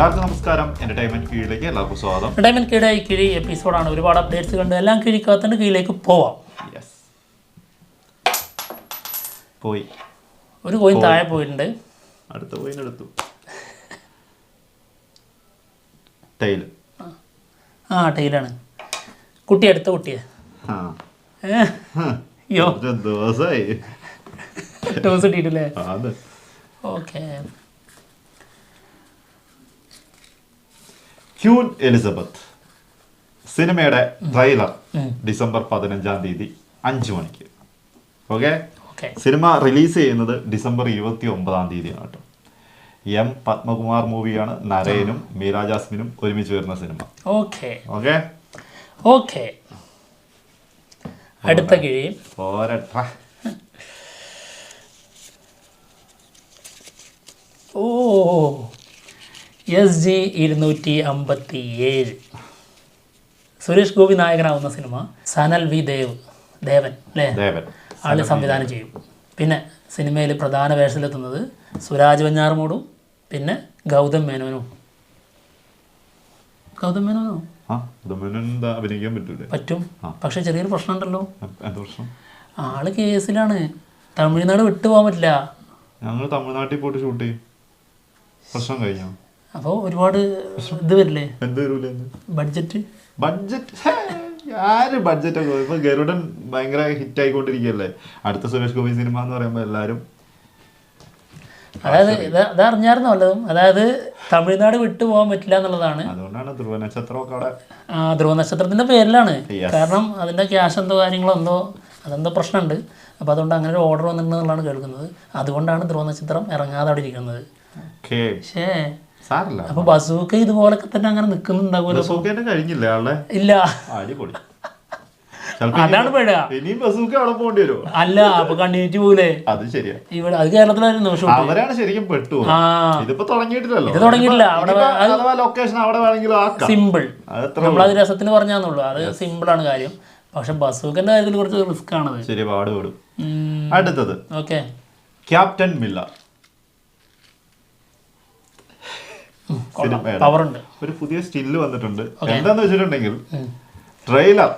എല്ലാവർക്കും നമസ്കാരം. എന്റർടൈൻമെന്റ് കീഴിലേക്ക് എല്ലാവർക്കും സ്വാഗതം. എന്റർടൈൻമെന്റ് കീഴായി കിഴി എപ്പിസോഡാണ്. ഒരുപാട് അപ്ഡേറ്റ്സ് കണ്ട് എല്ലാം കിഴിക്കാത്തതിന്റെ കീഴിലേക്ക് പോവാം. പോയി ഒരു കോയിൻ താഴെ പോയിട്ടുണ്ട്. അടുത്ത കോയിൻ എടുത്തു. ടൈല്. ടൈലാണ്. കുട്ടി അടുത്ത കുട്ടിയെ ദിവസമായി ടോസ് ഇട്ടിട്ടില്ലേ? ഓക്കെ. ക്യൂൻ എലിസബത്ത് സിനിമയുടെ ട്രെയിലർ ഡിസംബർ 15-ാം തീയതി 5 മണിക്ക്. ഓക്കെ. സിനിമ റിലീസ് ചെയ്യുന്നത് ഡിസംബർ 29-ാം തീയതിയാണ് കേട്ടോ. എം പത്മകുമാർ മൂവിയാണ്. നരയനും മീര ജാസ്മിനും ഒരുമിച്ച് വരുന്ന സിനിമ. Okay okay okay. അടുത്ത കിഴി പോരട്ടെ. SG 257 സുരേഷ് ഗോപി നായകനാവുന്ന സിനിമ. സനൽ വി ദേവൻ അല്ലേ ആള് സംവിധാനം ചെയ്യും. പിന്നെ സിനിമയിൽ പ്രധാന വേഷത്തിലെത്തുന്നത് സുരാജ് വെഞ്ഞാറമൂടും പിന്നെ ഗൗതം മേനോനും. പറ്റും. പക്ഷെ ചെറിയൊരു പ്രശ്നം ഉണ്ടല്ലോ. ആള് കേസിലാണ്. തമിഴ്നാട് വിട്ടുപോകാൻ പറ്റില്ല. ഞങ്ങൾ തമിഴ്നാട്ടിൽ പോയിട്ട് ഷൂട്ട് ചെയ്യും. പ്രശ്നം കഴിഞ്ഞോ? അപ്പോൾ ഒരുപാട് ഇത് വരില്ലേ? ബഡ്ജറ്റ് ആര് ബഡ്ജറ്റ് ഒക്കെ ഇപ്പൊ ഗരുഡൻ ഭയങ്കര ഹിറ്റ് ആയിക്കൊണ്ടിരിക്കുകയല്ലേ. അടുത്ത സുരേഷ് ഗോപി സിനിമ എന്ന് പറയുമ്പോ എല്ലാരും അതായത് ഇതറിഞ്ഞായിരുന്നു വല്ലതും. അതായത് തമിഴ്നാട് വിട്ടു പോകാൻ പറ്റില്ല എന്നുള്ളതാണ്. അതുകൊണ്ടാണ് ധ്രുവ നക്ഷത്രമൊക്കെ അവിടെ. ധ്രുവ നക്ഷത്രത്തിന്റെ പേരിലാണ്. കാരണം അതിന്റെ ക്യാഷ് എന്തോ കാര്യങ്ങളോ അതെന്തോ പ്രശ്നമുണ്ട്. അപ്പൊ അതുകൊണ്ട് അങ്ങനെ ഒരു ഓർഡർ വന്നിട്ടുണ്ടെന്നുള്ളതാണ് കേൾക്കുന്നത്. അതുകൊണ്ടാണ് ധ്രുവ നക്ഷത്രം ഇറങ്ങാതെ അവിടെ ഇരിക്കുന്നത്. പക്ഷേ അപ്പൊ ബസൂക്ക ഇതുപോലൊക്കെ തന്നെ അങ്ങനെ നിക്കുന്നുണ്ടാവുമല്ലോ. ഇല്ല, അതാണ് പേടാ. അല്ല അപ്പൊ കണ്ടിന്യൂറ്റി പോലെ. ഇവിടെ അത് കേരളത്തിലായിരുന്നു. ഇത് തുടങ്ങിയിട്ടില്ല. സിമ്പിൾ. നമ്മളത് രസത്തിന് പറഞ്ഞാന്നുള്ളൂ. അത് സിമ്പിൾ ആണ് കാര്യം. പക്ഷെ ബസൂക്കന്റെ കാര്യത്തിൽ കുറച്ച് റിസ്ക് ആണത്. അടുത്തത് ഓക്കെ. ക്യാപ്റ്റൻ മില്ല ഒരു പുതിയ സ്റ്റില്ല് വന്നിട്ടുണ്ട്. എന്താന്ന് വെച്ചിട്ടുണ്ടെങ്കിൽ ട്രെയിലർ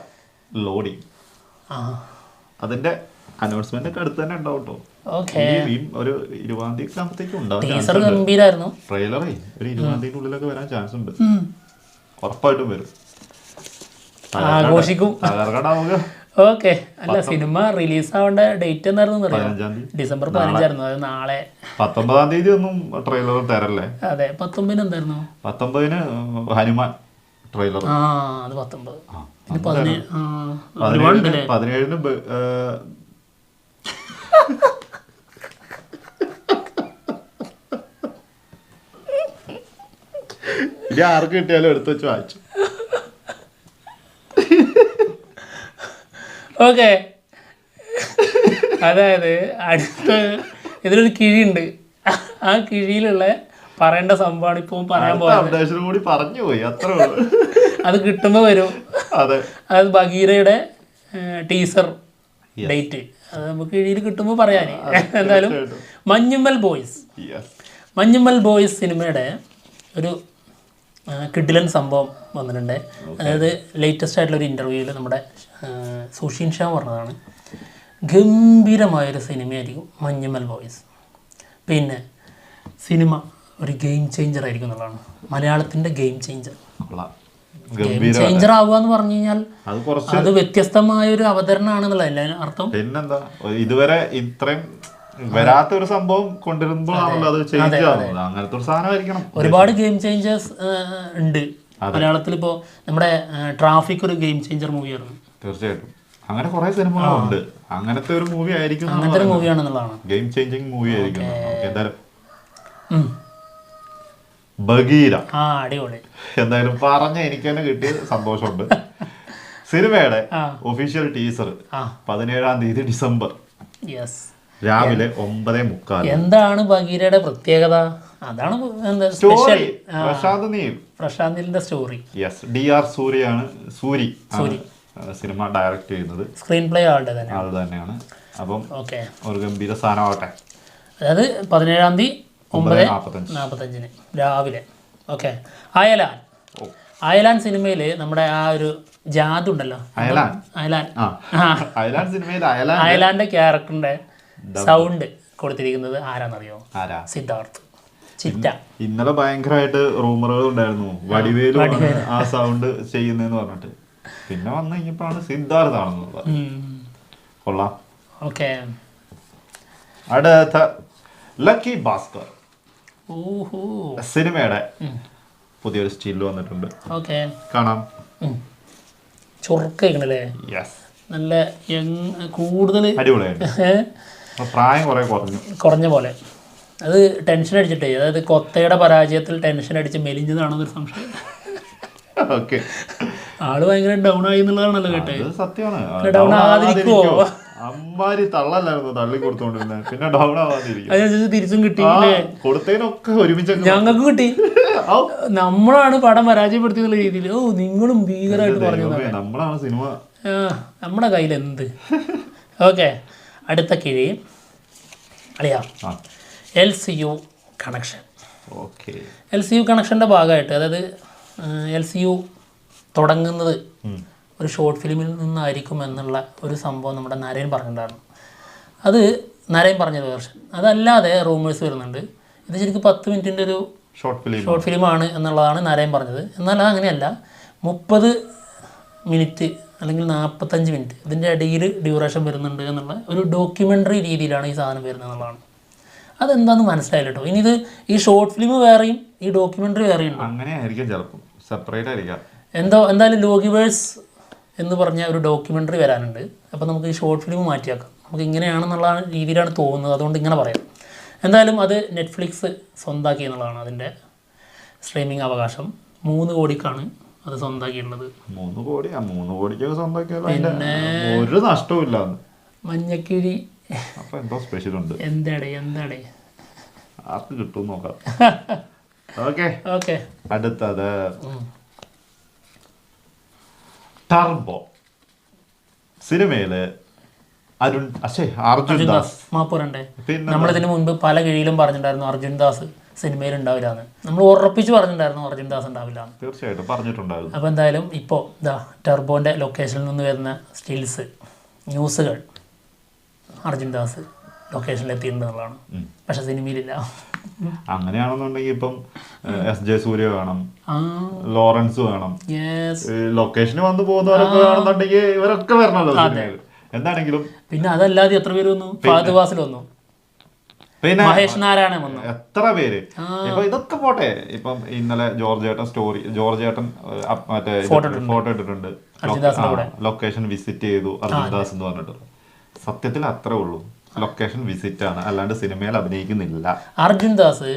ലോഡിങ് അതിന്റെ അനൗൺസ്മെന്റ് ഒക്കെ അടുത്ത് തന്നെ ഉണ്ടാവും കേട്ടോ. ഒരു 20-ാം തീയതി ആകുമ്പോഴത്തേക്കും ഉണ്ടാവും. ട്രെയിലറേ ഒരു 20-ാം തീയതിന്റെ ഉള്ളിലൊക്കെ വരാൻ ചാൻസ് ഉണ്ട്. ഉറപ്പായിട്ടും വരും. ആഘോഷിക്കും. ഓക്കെ. അല്ല സിനിമ റിലീസ് ആവേണ്ട ഡേറ്റ് എന്തായിരുന്നു? 15-ാം തീയതി. ഡിസംബർ 15 അത് നാളെ. 19-ാം തീയതി ഒന്നും ട്രെയിലർ തരല്ലേ? അതെ. 19 എന്തായിരുന്നു? 19-ന് ഹനുമാൻ ട്രെയിലർ. അത് 19. 17-ന് ഇനി ആർക്ക് കിട്ടിയാലും എടുത്ത് വെച്ച് വായിച്ചു. ഓക്കെ. അതായത് അടുത്ത ഇതിലൊരു കിഴിയുണ്ട്. ആ കിഴിയിലുള്ള പറയേണ്ട സംഭവമാണ് ഇപ്പോൾ പറയാൻ കൂടി പറഞ്ഞു പോയി. അത്ര അത് കിട്ടുമ്പോൾ വരും. അതായത് ബഗീരയുടെ ടീസർ ഡേറ്റ് അത് നമുക്ക് കിഴിയിൽ കിട്ടുമ്പോൾ പറയാൻ. എന്തായാലും മഞ്ഞുമ്മൽ ബോയ്സ് സിനിമയുടെ ഒരു കിഡിലൻ സംഭവം വന്നിട്ടുണ്ട്. അതായത് ലേറ്റസ്റ്റ് ആയിട്ടുള്ളൊരു ഇൻ്റർവ്യൂവിൽ നമ്മുടെ സുഷീൻ ഷാ പറഞ്ഞതാണ് ഗംഭീരമായൊരു സിനിമയായിരിക്കും മഞ്ഞുമ്മൽ ബോയ്സ്. പിന്നെ സിനിമ ഒരു ഗെയിം ചേഞ്ചർ ആയിരിക്കും എന്നുള്ളതാണ്. മലയാളത്തിൻ്റെ ഗെയിം ചേഞ്ചർ ആവുക എന്ന് പറഞ്ഞു കഴിഞ്ഞാൽ അത് വ്യത്യസ്തമായൊരു അവതരണമാണെന്നുള്ള അർത്ഥം. പിന്നെന്താ ഇതുവരെ ഇത്രയും വരാത്ത ഒരു സംഭവം കൊണ്ടുവരുമ്പോഴാണല്ലോ അത് ചേഞ്ച് ആവുന്നത്. അങ്ങനത്തെ ഒരു സാധനമായിരിക്കണം. ഒരുപാട് ഗെയിം ചേഞ്ചേഴ്സ് ഉണ്ട് മലയാളത്തിൽ. ഇപ്പോൾ നമ്മുടെ ട്രാഫിക് ഒരു ഗെയിം ചേഞ്ചർ മൂവിയായിരുന്നു. തീർച്ചയായിട്ടും അങ്ങനെ കുറെ സിനിമകളുണ്ട്. അങ്ങനത്തെ ഒരു മൂവി ആയിരിക്കും. അങ്ങനത്തെ ഒരു മൂവിയാണെന്നുള്ളതാണ്. ഗെയിം ചേഞ്ചിങ് മൂവി ആയിരിക്കും. എന്തായാലും ബഗീര അടിപൊളി. എന്തായാലും പറഞ്ഞ എനിക്ക് തന്നെ കിട്ടിയ സന്തോഷമുണ്ട്. സിനിമയുടെ ഒഫീഷ്യൽ ടീസർ 17-ാം തീയതി ഡിസംബർ രാവിലെ 9:30. എന്താണ് ബഗീരയുടെ പ്രത്യേകത? അതാണ് പ്രശാന്ത് നീലിന്റെ സ്റ്റോറി. DR സൂരിയാണ് സിനിമ ഡയറക്റ്റ് ചെയ്യുന്നത്. സ്ക്രീൻ പ്ലേ ആളുടെ തന്നെയാണ്. അപ്പം ഒരു ഗംഭീര സാധനമാവട്ടെ. അതായത് 17-ാം തീയതി 9:45 രാവിലെ ഓക്കെ. അയലാൻ. അയലാൻ സിനിമയിൽ നമ്മുടെ ആ ഒരു ജാദു ഉണ്ടല്ലോ, അയലാന്റെ ക്യാരക്ടറിന്റെ സൗണ്ട് കൊടുത്തിരിക്കുന്നത് ആരാന്നറിയോ? സിദ്ധാർത്ഥ് ചിറ്റ. ഇന്നലെ ഭയങ്കരമായിട്ട് റൂമറുകൾ ഉണ്ടായിരുന്നു, വടിവേലു ആ സൗണ്ട് ചെയ്യുന്നതെന്ന് പറഞ്ഞിട്ട്. പിന്നെ വന്നു കഴിഞ്ഞപ്പോഴാണ് സിദ്ധാർത്ഥാണെന്ന് കൊള്ളാം. ഓക്കെ. അടുത്ത ലക്കി ഭാസ്കർ സിനിമയുടെ പുതിയൊരു സ്റ്റിൽ വന്നിട്ടുണ്ട്. ഓക്കെ, കാണാം. ചൊറുക്കല്ലേ, നല്ല കൂടുതൽ അടിപൊളിയായിട്ട്, പ്രായം കുറഞ്ഞ പോലെ. അത് ടെൻഷൻ അടിച്ചിട്ടേ, അതായത് കൊത്തയുടെ പരാജയത്തിൽ ടെൻഷൻ അടിച്ച് മെലിഞ്ഞതാണെന്നൊരു സംശയം. ആള് ഭയങ്കര ഡൗൺ ആയി എന്നുള്ളതാണല്ലോ കേട്ടെ. സത്യമാണ്. ഡൗൺ ആകാതിരിക്കുവോ? അമ്മാരി തള്ളല്ലായിരുന്നു തള്ളി കൊടുത്തോണ്ടിരുന്നത്, പിന്നെ ഡൗൺ ആവാതിരിക്കും. അതിനനുസരിച്ച് തിരിച്ചും കിട്ടിയില്ലേ? കൊടുത്തതിനൊക്കെ ഒരുമിച്ച് ഞങ്ങൾക്ക് കിട്ടി. നമ്മളാണ് പടം പരാജയപ്പെടുത്തിയുള്ള രീതിയിൽ. ഓ, നിങ്ങളും ഭീകരമായിട്ട് പറഞ്ഞു. നമ്മളാണ് സിനിമ, നമ്മുടെ കയ്യിൽ എന്ത്. ഓക്കെ, അടുത്ത കിഴി അളിയാ, LCU കണക്ഷൻ. LCU കണക്ഷൻ്റെ ഭാഗമായിട്ട്, അതായത് LCU തുടങ്ങുന്നത് ഒരു ഷോർട്ട് ഫിലിമിൽ നിന്നായിരിക്കും എന്നുള്ള ഒരു സംഭവം നമ്മുടെ നരേൻ പറഞ്ഞിട്ടുണ്ടായിരുന്നു. അത് നരേൻ പറഞ്ഞൊരു വേർഷൻ. അതല്ലാതെ റൂമേഴ്സ് വരുന്നുണ്ട് ഇത് ശരിക്കും 10 മിനിറ്റിൻ്റെ ഒരു ഷോർട്ട് ഫിലിമാണ് എന്നുള്ളതാണ് നരേൻ പറഞ്ഞത്. എന്നാൽ അങ്ങനെയല്ല, 30 മിനിറ്റ് അല്ലെങ്കിൽ 45 മിനിറ്റ് ഇതിൻ്റെ ഇടയിൽ ഡ്യൂറേഷൻ വരുന്നുണ്ട് എന്നുള്ള ഒരു ഡോക്യുമെൻ്ററി രീതിയിലാണ് ഈ സാധനം വരുന്നത് എന്നുള്ളതാണ്. അതെന്താണെന്ന് മനസ്സിലായില്ല കേട്ടോ. ഇനി ഇത് ഈ ഷോർട്ട് ഫിലിം വേറെയും ഈ ഡോക്യുമെൻ്ററി വേറെയും ഉണ്ട്. അങ്ങനെയായിരിക്കും, ചിലപ്പോൾ സെപ്പറേറ്റ് ആയിരിക്കാം. എന്തായാലും ലോഗിവേഴ്സ് എന്ന് പറഞ്ഞ ഒരു ഡോക്യുമെൻ്ററി വരാനുണ്ട്. അപ്പോൾ നമുക്ക് ഈ ഷോർട്ട് ഫിലിം മാറ്റിയാക്കാം. നമുക്ക് ഇങ്ങനെയാണെന്നുള്ള രീതിയിലാണ് തോന്നുന്നത്, അതുകൊണ്ട് ഇങ്ങനെ പറയാം. എന്തായാലും അത് നെറ്റ്ഫ്ലിക്സ് സ്വന്തമാക്കി എന്നുള്ളതാണ് അതിൻ്റെ സ്ട്രീമിംഗ് അവകാശം. 3 കോടിക്കാണ് അത് സ്വന്തമാക്കിയിട്ടുള്ളത്. 3 കോടിക്കൊക്കെ സ്വന്തമാക്കിയാൽ പിന്നെ ഒരു നഷ്ടവുമില്ല. മഞ്ഞക്കിഴി അപ്പോൾ എന്തോ സ്പെഷ്യൽ ഉണ്ട്. എന്താടേ ആർക്ക് കിട്ടും നോക്കാം. ഓക്കെ, അടുത്തത് ടർബോ സിനിമയില് അർജുൻ ദാസ് മാപ്പൂരണ്ടേ. നമ്മളിതിന് മുൻപ് പല കിഴിയിലും പറഞ്ഞിട്ടുണ്ടായിരുന്നു അർജുൻ ദാസ് സിനിമയിൽ ഉണ്ടാവില്ല എന്ന്. നമ്മൾ ഉറപ്പിച്ച് പറഞ്ഞിട്ടുണ്ടായിരുന്നു അർജുൻ ദാസ് ഉണ്ടാവില്ല. തീർച്ചയായിട്ടും പറഞ്ഞിട്ടുണ്ടായിരുന്നു. അപ്പോൾ എന്തായാലും ഇപ്പോൾ ടർബോൻ്റെ ലൊക്കേഷനിൽ നിന്ന് വരുന്ന സ്റ്റിൽസ്, ന്യൂസുകൾ അർജുൻ ദാസ് ലൊക്കേഷനിൽ എത്തിയിട്ടുണ്ടെന്നുള്ളതാണ്. പക്ഷെ സിനിമയിലില്ല. അങ്ങനെയാണെന്നുണ്ടെങ്കിൽ ഇപ്പം SJ സൂര്യ വേണം, ലോറൻസ് വേണം, ലൊക്കേഷന് വന്ന് പോകുന്നവരൊക്കെ വേണമെന്നുണ്ടെങ്കിൽ ഇവരൊക്കെ വരണല്ലോ സിനിമയിൽ എന്താണെങ്കിലും. പിന്നെ അതല്ലാതെ എത്ര പേര് വന്നു? ഫഹദ് ഫാസിൽ വന്നു, പിന്നെ മഹേഷ് നാരായണൻ വന്നു, എത്ര പേര്. ഇപ്പൊ ഇതൊക്കെ പോട്ടെ, ഇപ്പം ഇന്നലെ ജോർജ് ഏട്ടൻ മറ്റേ ഫോട്ടോ ഇട്ടിട്ടുണ്ട്, ലൊക്കേഷൻ വിസിറ്റ് ചെയ്തു അർജുൻ ദാസ് എന്ന് പറഞ്ഞിട്ട്. സത്യത്തിൽ അത്രേ ഉള്ളൂ, ലൊക്കേഷൻ വിസിറ്റ് ആണ്, അല്ലാണ്ട് സിനിമയിൽ അഭിനയിക്കുന്നില്ല. അർജുൻ ദാസ്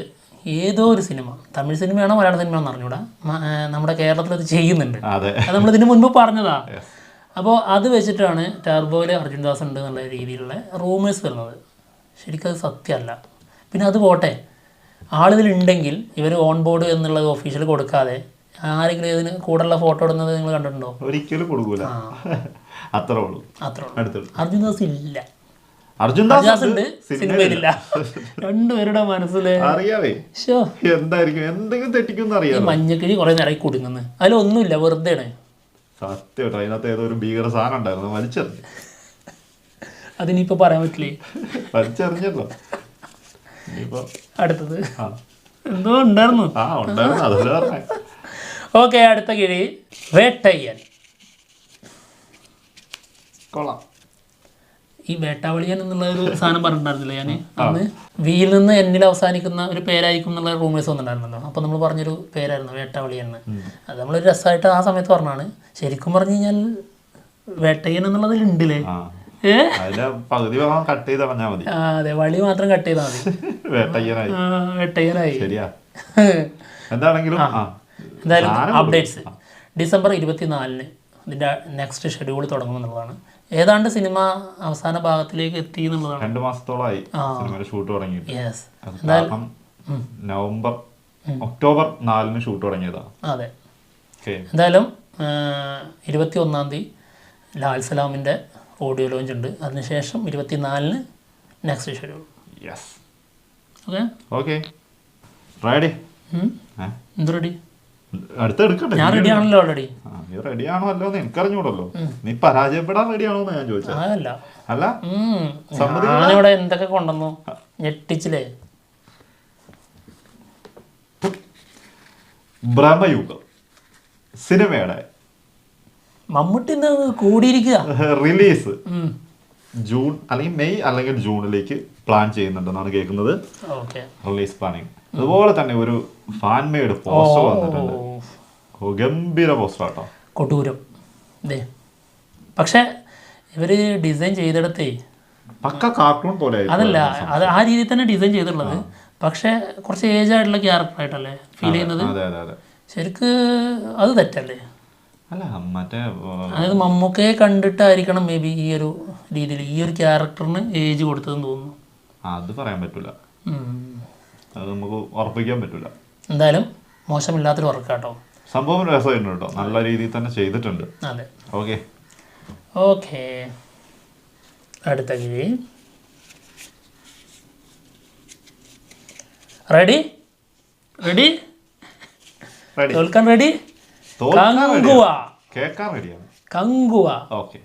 ഏതോ ഒരു സിനിമ, തമിഴ് സിനിമയാണോ മലയാള സിനിമയാണെന്ന് അറിഞ്ഞൂടാ, നമ്മുടെ കേരളത്തിൽ അത് ചെയ്യുന്നുണ്ട്. അത് നമ്മളിതിന് മുൻപ് പറഞ്ഞതാ. അപ്പോൾ അത് വെച്ചിട്ടാണ് ടർബോയിൽ അർജുൻ ദാസ് ഉണ്ട് എന്നുള്ള രീതിയിലുള്ള റൂമേഴ്സ് വരുന്നത്. ശരിക്കും അത് സത്യമല്ല. പിന്നെ അത് പോട്ടെ, ആളുകളുണ്ടെങ്കിൽ ഇവർ ഓൺ ബോർഡ് എന്നുള്ളത് ഒഫീഷ്യൽ കൊടുക്കാതെ ആരെങ്കിലും ഇതിന് കൂടെയുള്ള ഫോട്ടോ ഇടുന്നത് നിങ്ങൾ കണ്ടിട്ടുണ്ടോ? ഒരിക്കലും കൊടുക്കൂല. അത്രേ ഉള്ളൂ. അർജുൻ ദാസ് ഇല്ല. അർജുൻ ദാസ് ഉണ്ട്, സിനിമയിലില്ല. രണ്ടുപേരുടെ മനസ്സിലെ അറിയാവേ എന്തായിരിക്കും, എന്തെങ്കിലും തെറ്റിക്കും അറിയാം. മഞ്ഞക്കിഴി കുറെ നേരം കുടുങ്ങുന്നു, അതിലൊന്നുമില്ല, വെറുതെ ആണ്. സത്യം, അതിനകത്ത് ഏതോ ഒരു ഭീകര സാധനം ഉണ്ടായിരുന്നു, വലിച്ചെറിഞ്ഞു. അതിനിപ്പോ പറയാൻ പറ്റില്ലേ, വലിച്ചെറിഞ്ഞല്ലോ. അടുത്തത് എന്തോ ഉണ്ടായിരുന്നു. ഓക്കെ, അടുത്ത കിഴി വേട്ടയ്യൻ. കൊള്ളാം. ഈ വേട്ടാവളിയൻ എന്നുള്ള ഒരു സാധനം പറഞ്ഞിട്ടുണ്ടായിരുന്നില്ല ഞാൻ അന്ന്. വിയിൽ നിന്ന് എന്നിൽ അവസാനിക്കുന്ന ഒരു പേരായിരിക്കും എന്നുള്ള റൂമേഴ്സ് വന്നിട്ടുണ്ടായിരുന്നല്ലോ. അപ്പോൾ നമ്മൾ പറഞ്ഞൊരു പേരായിരുന്നു വേട്ടാവളിയൻ എന്ന്. അത് നമ്മളൊരു രസമായിട്ട് ആ സമയത്ത് പറഞ്ഞാണ്. ശരിക്കും പറഞ്ഞു കഴിഞ്ഞാൽ വേട്ടയ്യൻ എന്നുള്ളതിൽ ഉണ്ടല്ലേ. അതെ, വളി മാത്രം കട്ട് ചെയ്താൽ മതി, വേട്ടയ്യനായി. എന്തായാലും അപ്ഡേറ്റ്സ് ഡിസംബർ 24 ഇതിൻ്റെ നെക്സ്റ്റ് ഷെഡ്യൂൾ തുടങ്ങുമെന്നുള്ളതാണ്. ഏതാണ്ട് സിനിമ അവസാന ഭാഗത്തിലേക്ക് എത്തി എന്നുള്ളതാണ്. 2 മാസത്തോളമായി സിനിമയുടെ ഷൂട്ട് തുടങ്ങിയിട്ട്. ഒക്ടോബർ 4 ഷൂട്ട് തുടങ്ങിയതാണ്. അതെ, എന്തായാലും 21 ലാൽ സലാമിൻ്റെ ഓഡിയോ ലോഞ്ച് ഉണ്ട്. അതിനുശേഷം 24 നെക്സ്റ്റ് ഷെഡ്യൂൾ. Okay, ready. എന്ത് റെഡി? അടുത്ത എടുക്കട്ടെ. ഞാൻ റെഡി ആണല്ലോ ഓൾറെഡി. നീ റെഡി ആണോ അല്ലോ എന്ന് എനിക്കറിഞ്ഞൂടല്ലോ. നീ പരാജയപ്പെടാൻ റെഡി ആണോ എന്ന് ഞാൻ ചോദിച്ചത്. അതല്ല അല്ല, ഞാനിവിടെ എന്തൊക്കെ കൊണ്ടുവന്നു ഞെട്ടിച്ചില്ലേ. ബ്രഹ്മയുഗം സിനിമയുടെ മമ്മൂട്ടി കൂടിയിരിക്കുക റിലീസ് ജൂൺ അല്ലെങ്കിൽ മെയ് അല്ലെങ്കിൽ ജൂണിലേക്ക് പ്ലാൻ ചെയ്യുന്നുണ്ടെന്നാണ് കേൾക്കുന്നത്. Release planning. അതുപോലെ തന്നെ ഒരു ഫാൻ മെയ്ഡ് പോസ്റ്റർ വന്നിട്ടുണ്ട്. ഗംഭീര പോസ്റ്റർ ആട്ടോ, കൊടൂരം. പക്ഷെ ഇവര് ഡിസൈൻ ചെയ്തെടുത്തേ പക്ക കാർട്ടൂൺ പോലെ. അതല്ല, അത് ആ രീതിയിൽ തന്നെ ഡിസൈൻ ചെയ്തിട്ടുള്ളത്. പക്ഷെ കുറച്ച് ഏജ് ആയിട്ടുള്ള ക്യാരക്ടർ ആയിട്ടല്ലേ ഫീൽ ചെയ്യുന്നത്. ശരിക്ക് അത് തെറ്റല്ലേ? അല്ല, മറ്റേ അതായത് മമ്മൂക്കയെ കണ്ടിട്ടായിരിക്കണം മേ ബി ഈ ഒരു രീതിയിൽ ഈ ഒരു ക്യാരക്ടറിന് ഏജ് കൊടുത്തതെന്ന് തോന്നുന്നു. അത് പറയാൻ പറ്റൂല, അത് നമുക്ക് ഉറപ്പിക്കാൻ പറ്റൂല. എന്തായാലും മോശമില്ലാത്തൊരു വർക്കാട്ടോ. സംഭവം രസമായിട്ടുണ്ട് കേട്ടോ, നല്ല രീതിയിൽ തന്നെ ചെയ്തിട്ടുണ്ട്. അതെ, ഓക്കെ ഓക്കെ. അടുത്ത കിഴി റെഡി? റെഡി? തോൽക്കാൻ റെഡി? കങ്കുവ. കേൾക്കാൻ റെഡിയാണ്. കങ്കുവ. ഓക്കെ.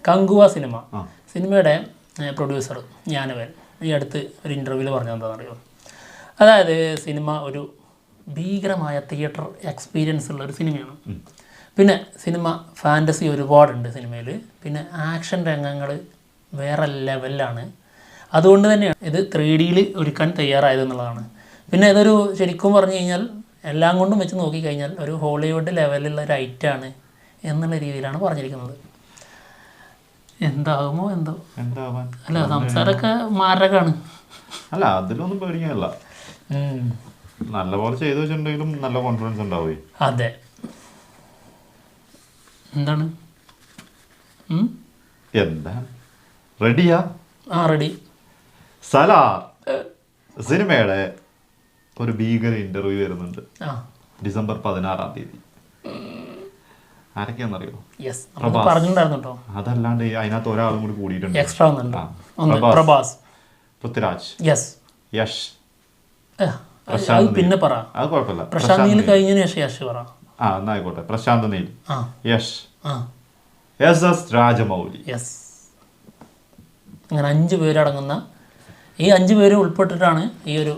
കങ്കുവ സിനിമയുടെ പ്രൊഡ്യൂസർ ഞാനവൻ ഈ അടുത്ത് ഒരു ഇൻ്റർവ്യൂവിൽ പറഞ്ഞത് എന്താണെന്നറിയോ? അതായത് സിനിമ ഒരു ഭീകരമായ തിയേറ്റർ എക്സ്പീരിയൻസ് ഉള്ള ഒരു സിനിമയാണ്. പിന്നെ സിനിമ ഫാൻറ്റസി ഒരുപാടുണ്ട് സിനിമയിൽ. പിന്നെ ആക്ഷൻ രംഗങ്ങൾ വേറെ ലെവലിലാണ്. അതുകൊണ്ട് തന്നെയാണ് ഇത് 3Dയിൽ ഒരുക്കാൻ തയ്യാറായതെന്നുള്ളതാണ്. പിന്നെ ഇതൊരു ശരിക്കും പറഞ്ഞു കഴിഞ്ഞാൽ എല്ലാം കൊണ്ടും വെച്ച് നോക്കിക്കഴിഞ്ഞാൽ ഒരു ഹോളിവുഡ് ലെവലിലുള്ള ഒരു ഐറ്റാണ് എന്നുള്ള രീതിയിലാണ് പറഞ്ഞിരിക്കുന്നത്. എന്താകുമോ എന്തോ. അല്ല, സംസാരമൊക്കെ മാരകാണ്. അല്ല, അതിലൊന്നും പേടിക്കാനല്ല. നല്ലപോലെ ചെയ്തു വെച്ചിട്ടുണ്ടെങ്കിലും നല്ല കോൺഫിഡൻസ് ഉണ്ടാവേ. അതെ. എന്താണ് എന്താ റെഡിയാ? റെഡി. സലാർ സിനിമയുടെ ഒരു ഭീകര ഇന്റർവ്യൂ വരുന്നുണ്ട് ഡിസംബർ 16 ആരൊക്കെയാണെന്നറിയോ? അതല്ലാണ്ട് അതിനകത്ത് ഒരാളും കൂടി കൂടിയിട്ടുണ്ട്. പ്രഭാസ്, പൃഥ്വിരാജ്, യശ്. പിന്നെ പറ. അത് കുഴപ്പമില്ല. പ്രശാന്ത് കഴിഞ്ഞതിന് ശേഷം യശ് പറ. എന്നായിക്കോട്ടെ. പ്രശാന്ത് നീൽ, യശ്, എസ് രാജമൗലി. അങ്ങനെ 5 പേരടങ്ങുന്ന ഈ 5 പേരും ഉൾപ്പെട്ടിട്ടാണ് ഈ ഒരു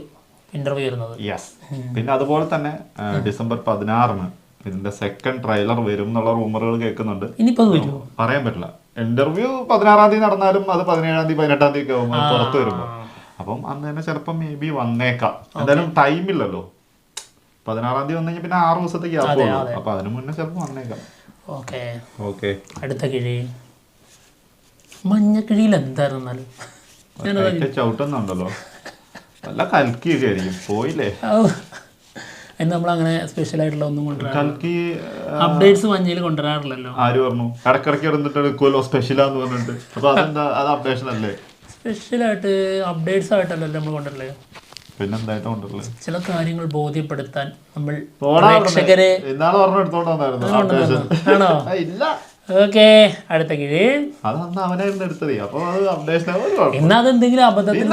ഇന്റർവ്യൂ വരുന്നത്. പിന്നെ അതുപോലെ തന്നെ ഡിസംബർ 16 ഇതിന്റെ സെക്കൻഡ് ട്രെയിലർ വരും എന്നുള്ള റൂമറുകൾ കേൾക്കുന്നുണ്ട്. പറയാൻ പറ്റില്ല. ഇന്റർവ്യൂ 16 നടന്നാലും അത് 17 18 ഒക്കെ പുറത്ത് വരുമ്പോൾ, അപ്പം അന്ന് തന്നെ ചിലപ്പോൾ മേ ബി വന്നേക്കാം. എന്തായാലും ടൈമില്ലല്ലോ. 16 വന്നു കഴിഞ്ഞാൽ പിന്നെ 6 ദിവസത്തേക്ക് ആകുമല്ലോ. അപ്പൊ അതിന് മുന്നേ ചിലപ്പോൾ വന്നേക്കാം. ഓക്കെ. അടുത്ത കിഴി മഞ്ഞക്കിഴിയിൽ എന്തായിരുന്നാലും ചവിട്ടുന്നുണ്ടല്ലോ. നല്ല കൽക്കിയൊക്കെ ആയിരിക്കും. പോയില്ലേ? നമ്മളങ്ങനെ സ്പെഷ്യൽ ആയിട്ടുള്ള ഒന്നും കൽക്കി അപ്ഡേറ്റ്സ് മഞ്ഞയിൽ കൊണ്ടുവരാറില്ലല്ലോ. ആര് പറഞ്ഞു? ഇടക്കിടക്ക് ഇരുന്നിട്ട് എടുക്കുമല്ലോ സ്പെഷ്യലാന്ന് പറഞ്ഞിട്ട്. അപ്പൊ അതെന്താ? അത് അപ്ഡേഷൻ അല്ലേ? സ്പെഷ്യലായിട്ട് അപ്ഡേറ്റ്സ് ആയിട്ടല്ലോ നമ്മൾ കൊണ്ടുവരല്ലേ. പിന്നെന്തായിട്ട് കൊണ്ടുവരല്ലേ? ചില കാര്യങ്ങൾ ബോധ്യപ്പെടുത്താൻ നമ്മൾ പ്രേക്ഷകരെ ആണോ? ഓക്കെ. അടുത്ത കിഴി. എന്നാ അതെന്തെങ്കിലും അബദ്ധത്തിൽ.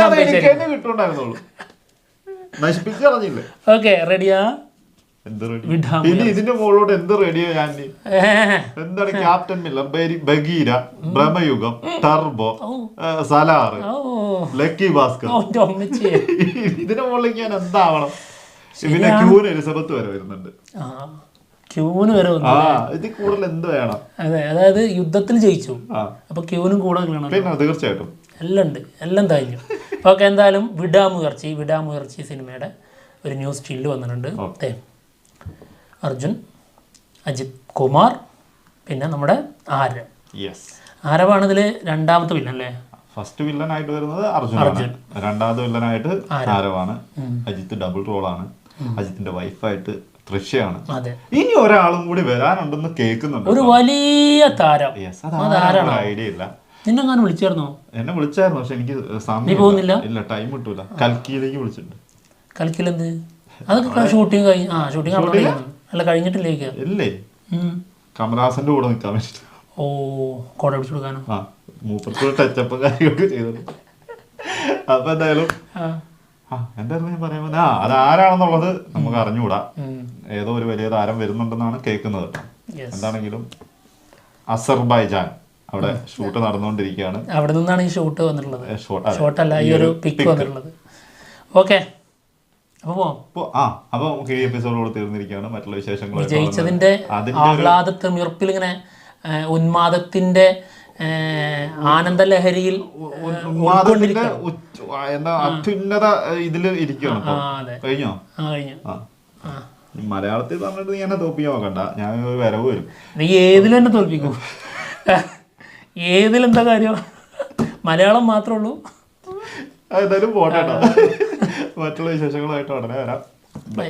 ഓക്കെ, റെഡിയാ? ഇതിന്റെ മുകളിലോട്ട് എന്ത് റെഡിയാ? ഞാൻ എന്താണ്? Captain Miller, Bagheera, Bramayugam, turbo, Salaar, lucky Bhaskar. ഇതിന്റെ മുകളിലേക്ക് ഞാൻ എന്താവണം? പിന്നെ ക്യൂൻ എലിസബത്ത് വരെ വരുന്നുണ്ട്. ക്യൂന് വരെ ഇതിൽ കൂടുതൽ എന്ത് വേണം? അതെ, അതായത് യുദ്ധത്തിൽ ജയിച്ചു. അപ്പൊ ക്യൂനും കൂടെ പിന്നെ തീർച്ചയായിട്ടും എല്ലാം ഉണ്ട്, എല്ലാം കഴിഞ്ഞു. ഓക്കെ. എന്തായാലും വിടാമുയർച്ചി സിനിമയുടെ ഒരു ന്യൂസ് സ്റ്റില്ല് വന്നിട്ടുണ്ട്. അർജുൻ, അജിത് കുമാർ, പിന്നെ നമ്മുടെ ആരവാണ് ഇതില് രണ്ടാമത്തെ വില്ലൻ അല്ലേ? ഫസ്റ്റ് വില്ലനായിട്ട് വരുന്നത് അർജുൻ, രണ്ടാമത്തെ വില്ലനായിട്ട് ആരവാണ്. അജിത്ത് ഡബിൾ റോളാണ്. അജിത്തിന്റെ വൈഫായിട്ട് തൃശ്യാണ്. ഇനി ഒരാളും കൂടി വരാനുണ്ടെന്ന് കേൾക്കുന്നുണ്ട്. ഒരു വലിയ താരം. ഐഡിയ ഇല്ല. നിന്നെങ്ങാനും വിളിച്ചായിരുന്നോ? എന്നെ വിളിച്ചായിരുന്നു, പക്ഷെ എനിക്ക് സമയം ഇല്ല, ടൈം കിട്ടൂല. കൽക്കിയിലേക്ക് വിളിച്ചിട്ടുണ്ട്. കൽക്കിലെന്ത്? അതൊക്കെ ഷൂട്ടിങ് അല്ല കഴിഞ്ഞിട്ടില്ലേക്ക് ഇല്ലേ? കമലഹാസന്റെ കൂടെ നിൽക്കാൻ വേണ്ടിട്ട്. ഓ, കോട പിടിച്ചു കൊടുക്കാനോ? മൂപ്പർക്ക് ടച്ചപ്പ് കാര്യങ്ങളൊക്കെ ചെയ്തത്. അപ്പൊ എന്തായാലും എന്തായിരുന്നു ഞാൻ പറയാൻ വന്നത്? അത് ആരാണെന്നുള്ളത് നമുക്ക് അറിഞ്ഞുകൂടാ. ഏതോ ഒരു വലിയ താരം വരുന്നുണ്ടെന്നാണ് കേൾക്കുന്നത് കേട്ടോ. എന്താണെങ്കിലും അസർബൈജാൻ അവിടെ ഷൂട്ട് നടന്നുകൊണ്ടിരിക്കുകയാണ്. അവിടെ നിന്നാണ് ഈ ഷൂട്ട് വന്നിട്ടുള്ളത്, ഷോട്ടല്ല ഈ ഒരു പിക്ക് വന്നിട്ടുള്ളത്. ഓക്കെ, അപ്പോൾ നമുക്ക് ഈ എപ്പിസോഡോട് തീർന്നിരിക്കുകയാണ്. മറ്റുള്ള വിശേഷങ്ങൾ വിജയിച്ചതിന്റെ ആഹ്ലാദത്തിമിർപ്പിൽ ഇങ്ങനെ ഉന്മാദത്തിന്റെ ആനന്ദലഹരിയിൽ എന്താ അത്യുന്നത ഇതില് ഇരിക്കുകയാണ്. കഴിഞ്ഞോ? മലയാളത്തിൽ പറഞ്ഞിട്ട് നീ എന്നെ തോൽപ്പിക്കാൻ നോക്കണ്ട, ഞാൻ ഒരു വരവ് വരും. നീ ഏതിലും എന്നെ തോൽപ്പിക്കും, ഏതിലെന്താ കാര്യം? മലയാളം മാത്രമേ ഉള്ളൂ. എന്തായാലും പോട്ടെ, മറ്റുള്ള വിശേഷങ്ങളായിട്ട് ഉടനെ വരാം. ബൈ.